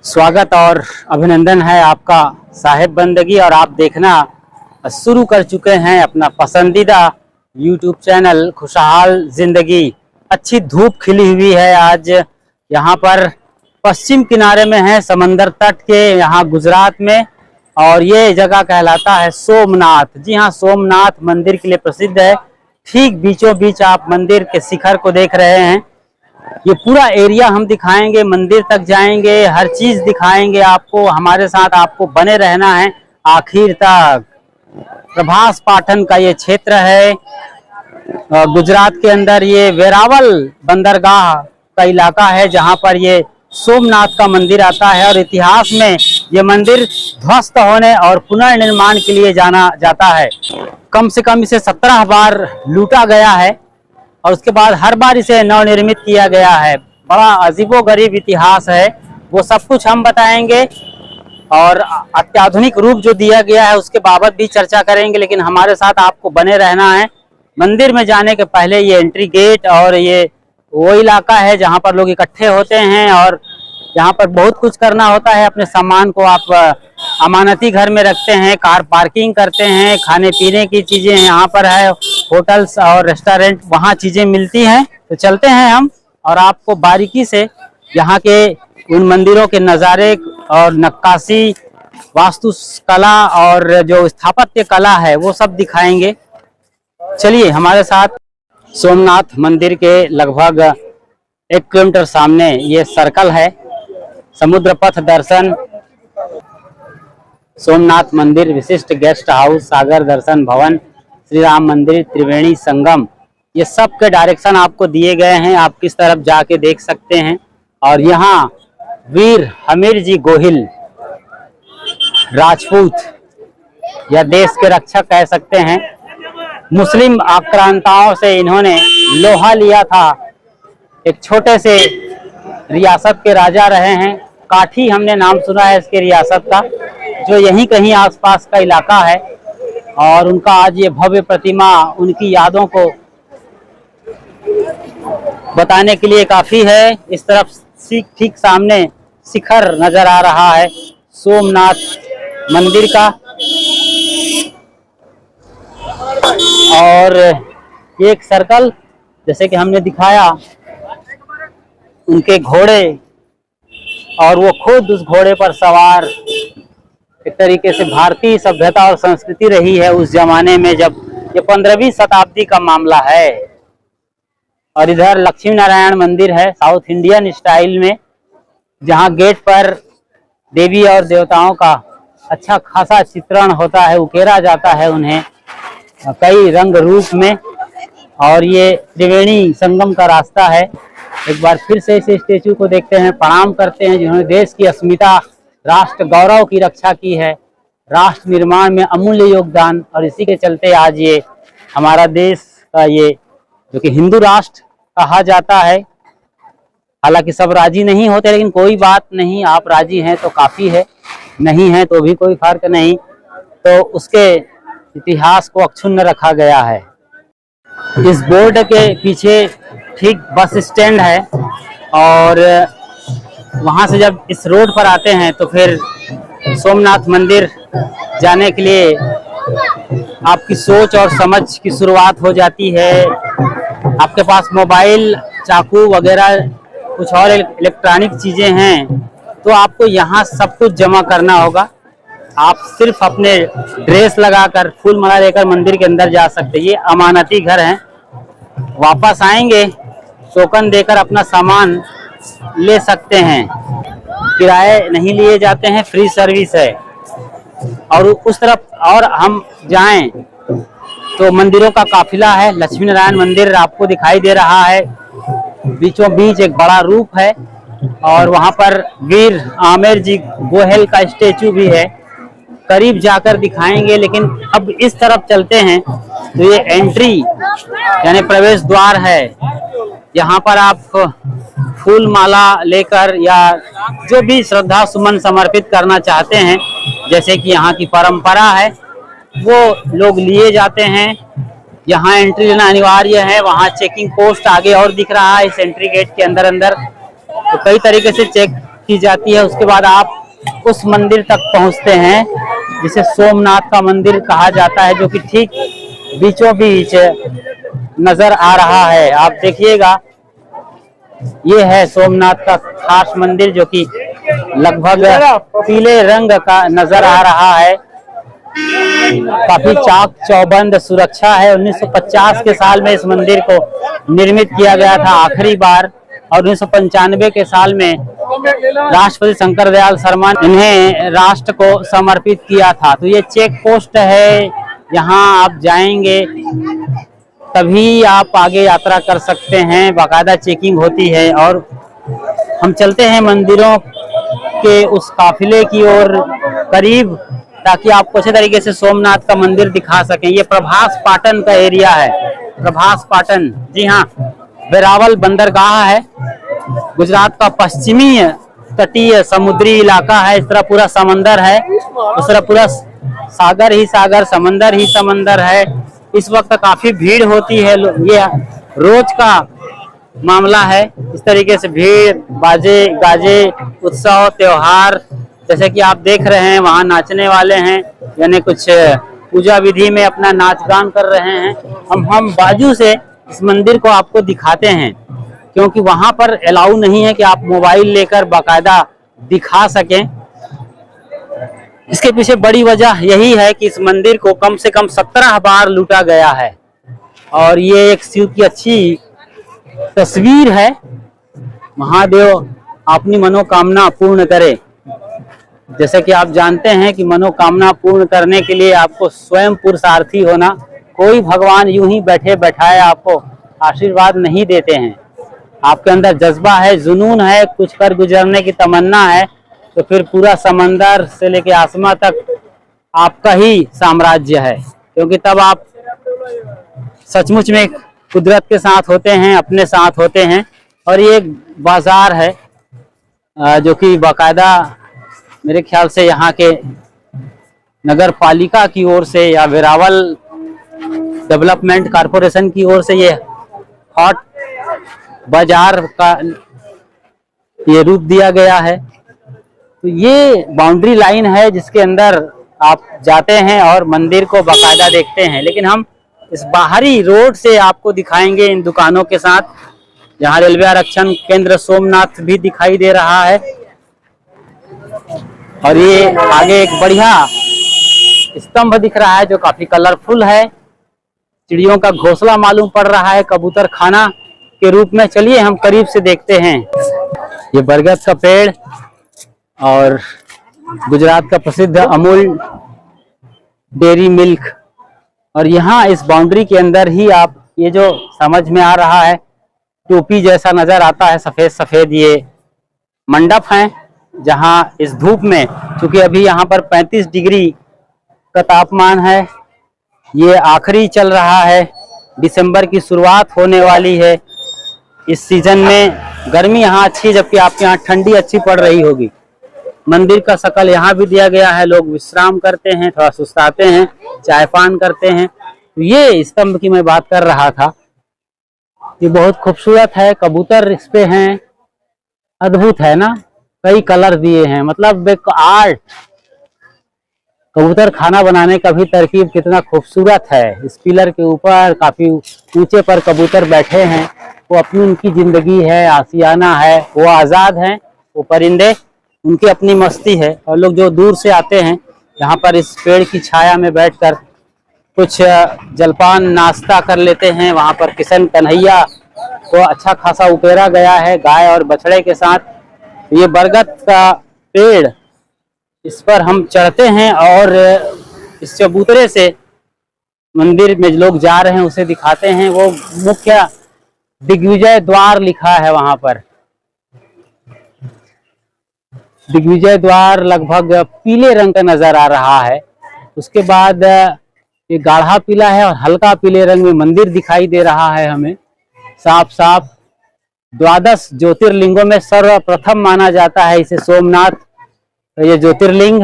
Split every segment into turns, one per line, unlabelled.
स्वागत और अभिनंदन है आपका साहिब बंदगी। और आप देखना शुरू कर चुके हैं अपना पसंदीदा YouTube चैनल खुशहाल जिंदगी। अच्छी धूप खिली हुई है आज यहाँ पर, पश्चिम किनारे में है समंदर तट के, यहाँ गुजरात में। और ये जगह कहलाता है सोमनाथ। जी हाँ, सोमनाथ मंदिर के लिए प्रसिद्ध है। ठीक बीचों बीच आप मंदिर के शिखर को देख रहे हैं। ये पूरा एरिया हम दिखाएंगे, मंदिर तक जाएंगे, हर चीज दिखाएंगे आपको। हमारे साथ आपको बने रहना है आखिर तक। प्रभास पाटन का ये क्षेत्र है गुजरात के अंदर। ये वेरावल बंदरगाह का इलाका है जहां पर ये सोमनाथ का मंदिर आता है। और इतिहास में ये मंदिर ध्वस्त होने और पुनर्निर्माण के लिए जाना जाता है। कम से कम इसे 17 बार लूटा गया है और उसके बाद हर बार इसे नवनिर्मित किया गया है। बड़ा अजीबोगरीब इतिहास है, वो सब कुछ हम बताएंगे। और अत्याधुनिक रूप जो दिया गया है उसके बाबत भी चर्चा करेंगे। लेकिन हमारे साथ आपको बने रहना है। मंदिर में जाने के पहले ये एंट्री गेट और ये वो इलाका है जहाँ पर लोग इकट्ठे होते हैं और यहाँ पर बहुत कुछ करना होता है। अपने सामान को आप अमानती घर में रखते हैं, कार पार्किंग करते हैं, खाने पीने की चीजें यहाँ पर है, होटल्स और रेस्टोरेंट वहाँ चीजें मिलती हैं। तो चलते हैं हम और आपको बारीकी से यहाँ के उन मंदिरों के नज़ारे और नक्काशी, वास्तुकला और जो स्थापत्य कला है वो सब दिखाएंगे। चलिए हमारे साथ। सोमनाथ मंदिर के लगभग 1 किलोमीटर सामने ये सर्कल है, समुद्र पथ दर्शन, सोमनाथ मंदिर, विशिष्ट गेस्ट हाउस, सागर दर्शन भवन, श्री राम मंदिर, त्रिवेणी संगम, ये सब के डायरेक्शन आपको दिए गए हैं। आप किस तरफ जाके देख सकते हैं। और यहाँ वीर हमीर जी गोहिल राजपूत या देश के रक्षक कह सकते हैं। मुस्लिम आक्रांताओं से इन्होंने लोहा लिया था। एक छोटे से रियासत के राजा रहे हैं। काठी हमने नाम सुना है इसके रियासत का, जो यहीं कहीं आसपास का इलाका है। और उनका आज ये भव्य प्रतिमा उनकी यादों को बताने के लिए काफी है। इस तरफ ठीक सामने शिखर नजर आ रहा है सोमनाथ मंदिर का। और एक सर्कल जैसे कि हमने दिखाया, उनके घोड़े और वो खुद उस घोड़े पर सवार। एक तरीके से भारतीय सभ्यता और संस्कृति रही है उस जमाने में, जब ये 15वीं शताब्दी का मामला है। और इधर लक्ष्मी नारायण मंदिर है साउथ इंडियन स्टाइल में, जहाँ गेट पर देवी और देवताओं का अच्छा खासा चित्रण होता है, उकेरा जाता है उन्हें कई रंग रूप में। और ये त्रिवेणी संगम का रास्ता है। एक बार फिर से इस स्टेचू को देखते हैं, प्रणाम करते हैं, जिन्होंने देश की अस्मिता, राष्ट्र गौरव की रक्षा की है, राष्ट्र निर्माण में अमूल्य योगदान। और इसी के चलते आज ये हमारा देश का ये जो कि हिंदू राष्ट्र कहा जाता है। हालांकि सब राजी नहीं होते, लेकिन कोई बात नहीं, आप राजी हैं तो काफ़ी है, नहीं है तो भी कोई फर्क नहीं। तो उसके इतिहास को अक्षुण्ण रखा गया है। इस बोर्ड के पीछे ठीक बस स्टैंड है। और वहाँ से जब इस रोड पर आते हैं तो फिर सोमनाथ मंदिर जाने के लिए आपकी सोच और समझ की शुरुआत हो जाती है। आपके पास मोबाइल, चाकू वगैरह कुछ और इलेक्ट्रॉनिक चीज़ें हैं तो आपको यहाँ सब कुछ जमा करना होगा। आप सिर्फ अपने ड्रेस लगाकर, फूल माला लेकर मंदिर के अंदर जा सकते हैं। ये अमानती घर हैं। वापस आएंगे टोकन देकर अपना सामान ले सकते हैं। किराए नहीं लिए जाते हैं, फ्री सर्विस है। और उस तरफ और हम जाएं तो मंदिरों का काफिला है। लक्ष्मी नारायण मंदिर आपको दिखाई दे रहा है, बीचों बीच एक बड़ा रूप है। और वहाँ पर वीर आमेर जी गोहिल का स्टेचू भी है, करीब जाकर दिखाएंगे। लेकिन अब इस तरफ चलते हैं तो ये एंट्री यानी प्रवेश द्वार है। यहाँ पर आप फूल माला लेकर या जो भी श्रद्धा सुमन समर्पित करना चाहते हैं, जैसे कि यहाँ की परंपरा है, वो लोग लिए जाते हैं। यहाँ एंट्री लेना अनिवार्य है। वहाँ चेकिंग पोस्ट आगे और दिख रहा है इस एंट्री गेट के अंदर। तो कई तरीके से चेक की जाती है। उसके बाद आप उस मंदिर तक पहुंचते हैं जिसे सोमनाथ का मंदिर कहा जाता है, जो कि ठीक बीचों बीच नजर आ रहा है। आप देखिएगा, ये है सोमनाथ का खास मंदिर जो कि लगभग पीले रंग का नजर आ रहा है। काफी चाक चौबंद सुरक्षा है। 1950 के साल में इस मंदिर को निर्मित किया गया था आखिरी बार, और 1995 के साल में राष्ट्रपति शंकर दयाल शर्मा ने इन्हें राष्ट्र को समर्पित किया था। तो ये चेक पोस्ट है, यहाँ आप जाएंगे तभी आप आगे यात्रा कर सकते हैं, बाकायदा चेकिंग होती है। और हम चलते हैं मंदिरों के उस काफिले की ओर करीब, ताकि आपको अच्छे तरीके से सोमनाथ का मंदिर दिखा सकें। ये प्रभास पाटन का एरिया है, प्रभास पाटन, जी हाँ, वेरावल बंदरगाह है, गुजरात का पश्चिमी तटीय समुद्री इलाका है। इस तरह पूरा समंदर है, उस तरह पूरा सागर ही सागर, समंदर ही समंदर है। इस वक्त काफी भीड़ होती है, ये रोज का मामला है। इस तरीके से भीड़, बाजे गाजे, उत्सव त्योहार, जैसे कि आप देख रहे हैं वहाँ नाचने वाले हैं, यानी कुछ पूजा विधि में अपना नाच गान कर रहे हैं। हम बाजू से इस मंदिर को आपको दिखाते हैं, क्योंकि वहाँ पर अलाउ नहीं है कि आप मोबाइल लेकर बाकायदा दिखा सकें। इसके पीछे बड़ी वजह यही है कि इस मंदिर को कम से कम 17 बार लूटा गया है, और ये एक शिव की अच्छी तस्वीर है। महादेव अपनी मनोकामना पूर्ण करे। जैसे कि आप जानते हैं कि मनोकामना पूर्ण करने के लिए आपको स्वयं पुरुषार्थी होना, कोई भगवान यूं ही बैठे बैठाए आपको आशीर्वाद नहीं देते हैं। आपके अंदर जज्बा है, जुनून है, कुछ कर गुजरने की तमन्ना है, तो फिर पूरा समंदर से लेके आसमां तक आपका ही साम्राज्य है, क्योंकि तब आप सचमुच में कुदरत के साथ होते हैं, अपने साथ होते हैं। और ये एक बाजार है जो कि बाकायदा मेरे ख्याल से यहाँ के नगर पालिका की ओर से या वेरावल डेवलपमेंट कारपोरेशन की ओर से ये हॉट बाजार का ये रूप दिया गया है। तो ये बाउंड्री लाइन है जिसके अंदर आप जाते हैं और मंदिर को बाकायदा देखते हैं। लेकिन हम इस बाहरी रोड से आपको दिखाएंगे इन दुकानों के साथ, जहाँ रेलवे आरक्षण केंद्र सोमनाथ भी दिखाई दे रहा है। और ये आगे एक बढ़िया स्तंभ दिख रहा है जो काफी कलरफुल है, चिड़ियों का घोंसला मालूम पड़ रहा है, कबूतर खाना के रूप में। चलिए हम करीब से देखते हैं। ये बरगद का पेड़ और गुजरात का प्रसिद्ध अमूल डेयरी मिल्क, और यहाँ इस बाउंड्री के अंदर ही आप, ये जो समझ में आ रहा है टोपी जैसा नजर आता है सफेद सफेद, ये मंडप है जहाँ इस धूप में, क्योंकि अभी यहाँ पर 35 डिग्री का तापमान है, ये आखिरी चल रहा है, दिसंबर की शुरुआत होने वाली है। इस सीजन में गर्मी यहाँ अच्छी है, जबकि आपके यहाँ ठंडी अच्छी पड़ रही होगी। मंदिर का शकल यहाँ भी दिया गया है, लोग विश्राम करते हैं, थोड़ा सुस्ताते हैं, चाय पान करते हैं। तो ये स्तंभ की मैं बात कर रहा था, ये बहुत खूबसूरत है, कबूतर इस पे हैं, अद्भुत है ना, कई कलर दिए हैं, मतलब एक आर्ट। कबूतर खाना बनाने का भी तरकीब कितना खूबसूरत है। इस पिलर के ऊपर काफी ऊंचे पर कबूतर बैठे हैं, वो अपनी उनकी जिंदगी है, आशियाना है, वो आजाद हैं, वो परिंदे, उनकी अपनी मस्ती है। और लोग जो दूर से आते हैं यहाँ पर इस पेड़ की छाया में बैठकर कुछ जलपान नाश्ता कर लेते हैं। वहाँ पर किशन कन्हैया को अच्छा खासा उपेरा गया है गाय और बछड़े के साथ। ये बरगद का पेड़, इस पर हम चढ़ते हैं और इस चबूतरे से मंदिर में लोग जा रहे हैं उसे दिखाते हैं। वो मुख्य दिग्विजय द्वार लिखा है वहां पर, दिग्विजय द्वार लगभग पीले रंग का नजर आ रहा है। उसके बाद ये गाढ़ा पीला है और हल्का पीले रंग में मंदिर दिखाई दे रहा है हमें साफ साफ। 12 ज्योतिर्लिंगों में सर्वप्रथम माना जाता है इसे सोमनाथ। ये ज्योतिर्लिंग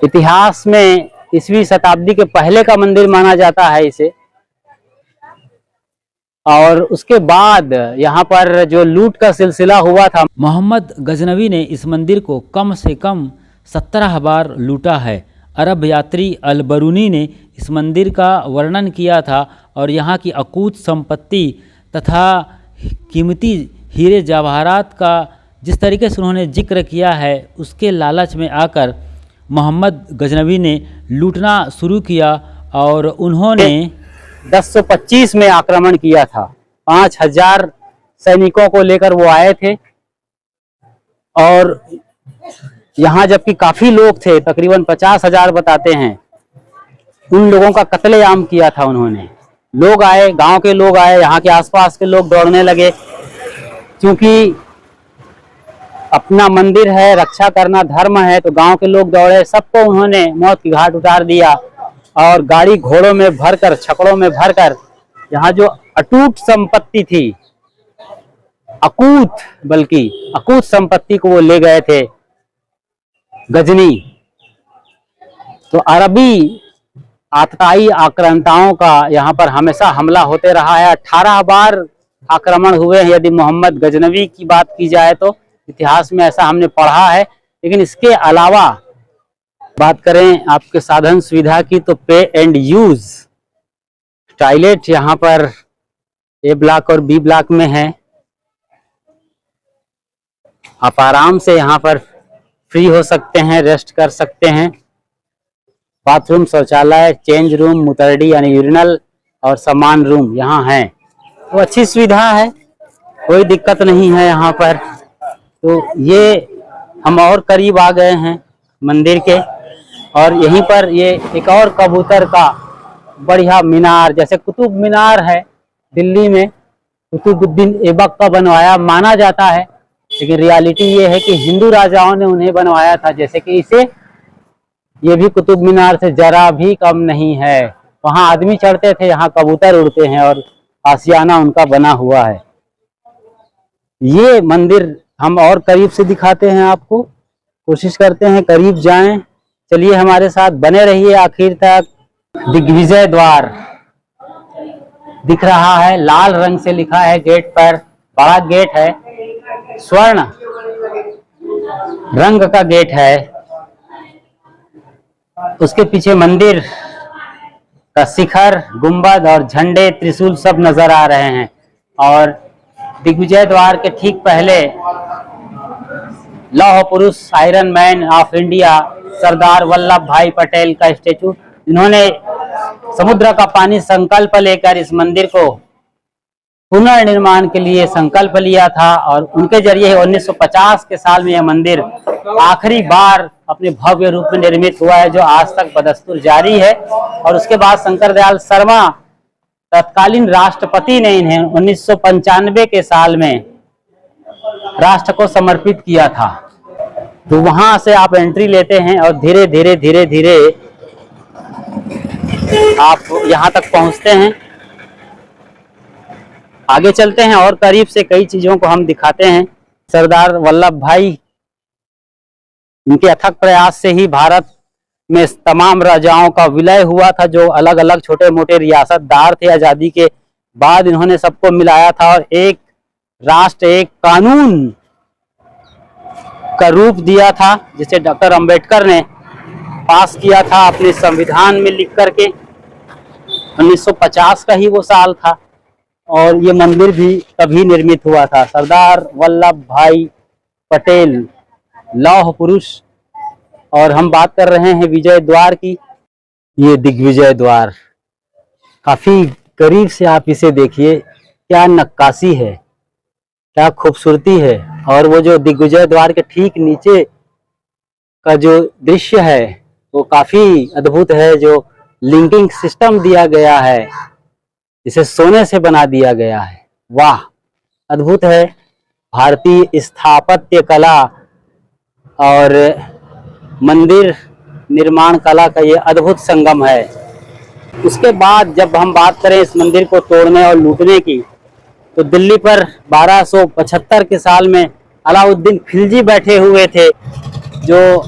इतिहास में 20वीं शताब्दी के पहले का मंदिर माना जाता है इसे। और उसके बाद यहाँ पर जो लूट का सिलसिला हुआ था,
मोहम्मद गजनवी ने इस मंदिर को कम से कम 17 बार लूटा है। अरब यात्री अल बरूनी ने इस मंदिर का वर्णन किया था और यहाँ की अकूत संपत्ति तथा कीमती हीरे जवाहरात का जिस तरीके से उन्होंने जिक्र किया है, उसके लालच में आकर मोहम्मद गजनवी ने लूटना शुरू किया और उन्होंने
1025 में आक्रमण किया था। 5000 सैनिकों को लेकर वो आए थे और यहाँ जबकि काफी लोग थे, तकरीबन 50,000 बताते हैं, उन लोगों का कत्लेआम किया था उन्होंने। लोग आए, गांव के लोग आए, यहाँ के आसपास के लोग दौड़ने लगे, क्योंकि अपना मंदिर है, रक्षा करना धर्म है, तो गांव के लोग दौड़े, सबको उन्होंने मौत की घाट उतार दिया और गाड़ी घोड़ों में भरकर, छकड़ों में भरकर यहाँ जो अटूट संपत्ति थी, अकूत संपत्ति को वो ले गए थे गजनी। तो अरबी आतताई आक्रांताओं का यहाँ पर हमेशा हमला होते रहा है। 18 बार आक्रमण हुए हैं यदि मोहम्मद गजनवी की बात की जाए तो, इतिहास में ऐसा हमने पढ़ा है। लेकिन इसके अलावा बात करें आपके साधन सुविधा की, तो पे एंड यूज टॉयलेट यहाँ पर ए ब्लॉक और बी ब्लॉक में है। आप आराम से यहाँ पर फ्री हो सकते हैं, रेस्ट कर सकते हैं। बाथरूम, शौचालय, चेंज रूम, मुतरडी यानी यूरिनल और सामान रूम यहाँ है। तो अच्छी सुविधा है, कोई दिक्कत नहीं है यहाँ पर। तो ये हम और करीब आ गए हैं मंदिर के, और यहीं पर ये एक और कबूतर का बढ़िया मीनार, जैसे कुतुब मीनार है दिल्ली में, कुतुबुद्दीन ऐबक का बनवाया माना जाता है, लेकिन रियलिटी ये है कि हिंदू राजाओं ने उन्हें बनवाया था। जैसे कि इसे, ये भी कुतुब मीनार से जरा भी कम नहीं है। वहां आदमी चढ़ते थे, यहाँ कबूतर उड़ते हैं और आशियाना उनका बना हुआ है। ये मंदिर हम और करीब से दिखाते हैं आपको, कोशिश करते हैं करीब जाएं। चलिए हमारे साथ बने रहिए आखिर तक। दिग्विजय द्वार दिख रहा है, लाल रंग से लिखा है गेट पर, बड़ा गेट है, स्वर्ण रंग का गेट है। उसके पीछे मंदिर का शिखर, गुंबद और झंडे, त्रिशूल सब नजर आ रहे हैं। और दिग्विजय द्वार के ठीक पहले लौह पुरुष, iron man of India, Sardar Vallabh भाई पटेल का स्टेचू, जिन्होंने समुद्र का पानी संकल्प लेकर इस मंदिर को पुनर्निर्माण के लिए संकल्प लिया था, और उनके जरिए 1950 के साल में यह मंदिर आखिरी बार अपने भव्य रूप में निर्मित हुआ है, जो आज तक बदस्तूर जारी है। और उसके बाद शंकरदयाल शर्मा तत्कालीन राष्ट्रपति ने इन्हें 1995 के साल में राष्ट्र को समर्पित किया था। तो वहां से आप एंट्री लेते हैं और धीरे धीरे आप यहां तक पहुंचते हैं। आगे चलते हैं और करीब से कई चीजों को हम दिखाते हैं। सरदार वल्लभ भाई, इनके अथक प्रयास से ही भारत में तमाम राजाओं का विलय हुआ था, जो अलग अलग छोटे मोटे रियासतदार थे। आजादी के बाद इन्होंने सबको मिलाया था और एक राष्ट्र, एक कानून का रूप दिया था, जिसे डॉक्टर अंबेडकर ने पास किया था अपने संविधान में लिख करके। 1950 का ही वो साल था और ये मंदिर भी तभी निर्मित हुआ था। सरदार वल्लभ भाई पटेल, लौह पुरुष। और हम बात कर रहे हैं विजय द्वार की। ये दिग्विजय द्वार, काफी करीब से आप इसे देखिए, क्या नक्काशी है, क्या खूबसूरती है। और वो जो दिग्विजय द्वार के ठीक नीचे का जो दृश्य है वो काफी अद्भुत है। जो लिंकिंग सिस्टम दिया गया है, इसे सोने से बना दिया गया है, वाह अद्भुत है। भारतीय स्थापत्य कला और मंदिर निर्माण कला का ये अद्भुत संगम है। उसके बाद जब हम बात करें इस मंदिर को तोड़ने और लूटने की, तो दिल्ली पर 1275 के साल में अलाउद्दीन खिलजी बैठे हुए थे, जो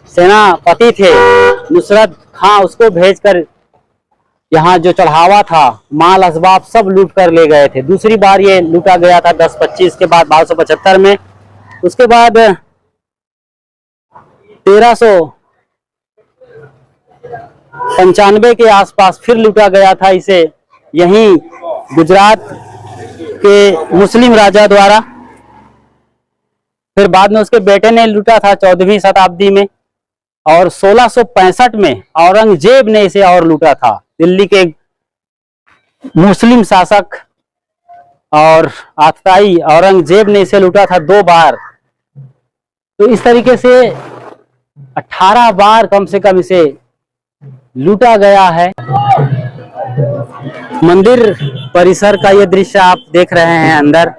सेनापति थे नुसरत खां, उसको भेजकर यहाँ जो चढ़ावा था, माल असबाब सब लूट कर ले गए थे। दूसरी बार ये लूटा गया था 10-25 के बाद 1275 में। उसके बाद 1395 के आसपास फिर लूटा गया था इसे, यहीं गुजरात के मुस्लिम राजा द्वारा। फिर बाद में उसके बेटे ने लूटा था 14वीं शताब्दी में, और 1665 में औरंगजेब ने इसे और लूटा था। दिल्ली के मुस्लिम शासक और आतताई औरंगजेब ने इसे लूटा था 2 बार। तो इस तरीके से 18 बार कम से कम इसे लूटा गया है। मंदिर परिसर का ये दृश्य आप देख रहे हैं। अंदर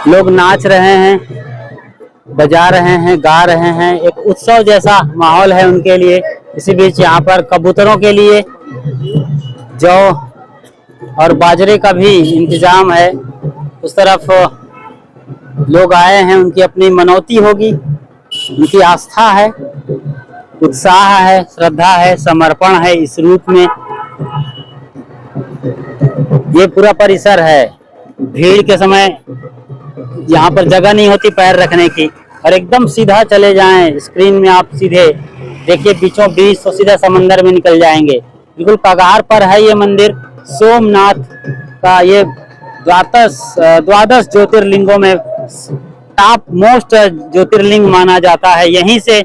लोग नाच रहे हैं, बजा रहे हैं, गा रहे हैं। एक उत्सव जैसा माहौल है उनके लिए। इसी बीच यहाँ पर कबूतरों के लिए जौ और बाजरे का भी इंतजाम है। उस तरफ लोग आए हैं, उनकी अपनी मनौती होगी, उनकी आस्था है, उत्साह है, श्रद्धा है, समर्पण है इस रूप में। ये पूरा परिसर है। भीड़ के समय यहाँ पर जगह नहीं होती पैर रखने की, और एकदम सीधा चले जाएं, स्क्रीन में आप सीधे देखिए बीचों बीच तो सीधा समंदर में निकल जाएंगे। बिल्कुल कगार पर है ये मंदिर। सोमनाथ का ये द्वादश ज्योतिर्लिंगों में टॉप मोस्ट ज्योतिर्लिंग माना जाता है। यहीं से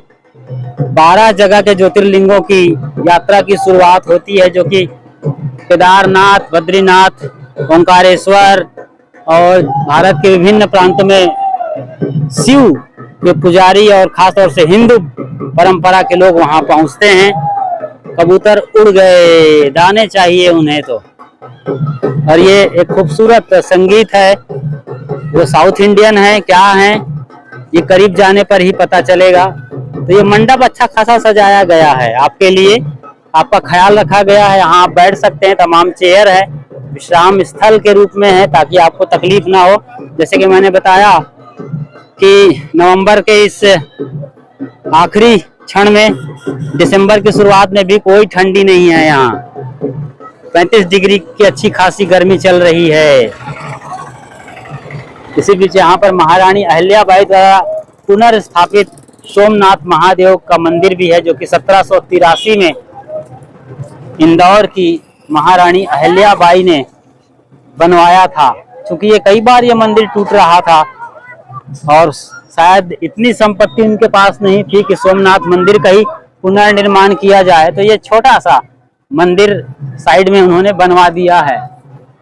12 जगह के ज्योतिर्लिंगों की यात्रा की शुरुआत होती है, जो कि केदारनाथ, बद्रीनाथ, ओंकारेश्वर और भारत के विभिन्न प्रांतों में शिव के पुजारी और खासतौर से हिंदू परंपरा के लोग वहां पहुंचते हैं। कबूतर उड़ गए, दाने चाहिए उन्हें तो। और ये एक खूबसूरत संगीत है, वो साउथ इंडियन है क्या है ये करीब जाने पर ही पता चलेगा। तो ये मंडप अच्छा खासा सजाया गया है आपके लिए, आपका ख्याल रखा गया है। यहाँ आप बैठ सकते हैं, तमाम चेयर है, विश्राम स्थल के रूप में है ताकि आपको तकलीफ ना हो। जैसे कि मैंने बताया कि नवंबर के इस आखिरी क्षण में, दिसंबर की शुरुआत में भी कोई ठंडी नहीं है। यहाँ 35 डिग्री की अच्छी खासी गर्मी चल रही है। इसी बीच यहाँ पर महारानी अहिल्याबाई द्वारा पुनर्स्थापित सोमनाथ महादेव का मंदिर भी है, जो कि 1783 में इंदौर की महारानी अहिल्याबाई ने बनवाया था। क्योंकि ये कई बार ये मंदिर टूट रहा था और शायद इतनी संपत्ति उनके पास नहीं थी कि सोमनाथ मंदिर का ही पुनर्निर्माण किया जाए, तो ये छोटा सा मंदिर साइड में उन्होंने बनवा दिया है।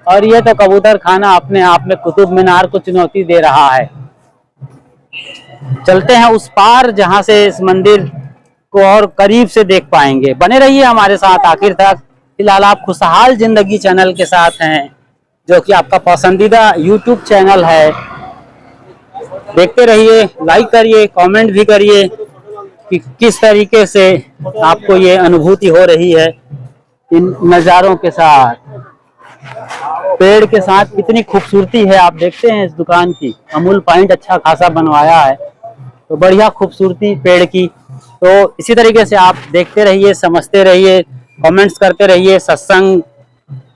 और ये तो कबूतर खाना अपने आप में कुतुब मीनार को चुनौती दे रहा है। चलते हैं उस पार जहां से इस मंदिर को और करीब से देख पाएंगे। बने रहिए हमारे साथ आखिर तक। फिलहाल आप खुशहाल जिंदगी चैनल के साथ हैं, जो कि आपका पसंदीदा यूट्यूब चैनल है। देखते रहिए, लाइक करिए, कमेंट भी करिए कि किस तरीके से आपको ये अनुभूति हो रही है इन नज़ारों के साथ। पेड़ के साथ कितनी खूबसूरती है आप देखते हैं इस दुकान की। अमूल पॉइंट अच्छा खासा बनवाया है, तो बढ़िया खूबसूरती पेड़ की। तो इसी तरीके से आप देखते रहिए, समझते रहिए, कमेंट्स करते रहिए। सत्संग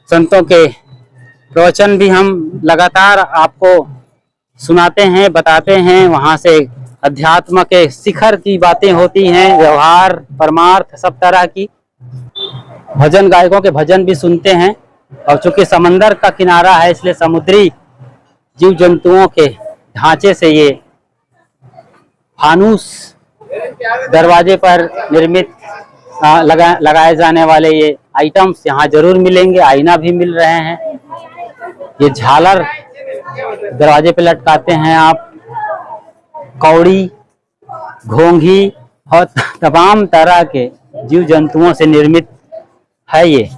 संतों के प्रवचन भी हम लगातार आपको सुनाते हैं, बताते हैं। वहाँ से अध्यात्म के शिखर की बातें होती हैं, व्यवहार, परमार्थ, सब तरह की। भजन गायकों के भजन भी सुनते हैं। और चूंकि समंदर का किनारा है, इसलिए समुद्री जीव जंतुओं के ढांचे से ये फानूस दरवाजे पर निर्मित लगाए जाने वाले ये आइटम्स यहाँ जरूर मिलेंगे। आईना भी मिल रहे हैं। ये झालर दरवाजे पे लटकाते हैं आप। कौड़ी, घोंघी और तमाम तरह के जीव जंतुओं से निर्मित है ये।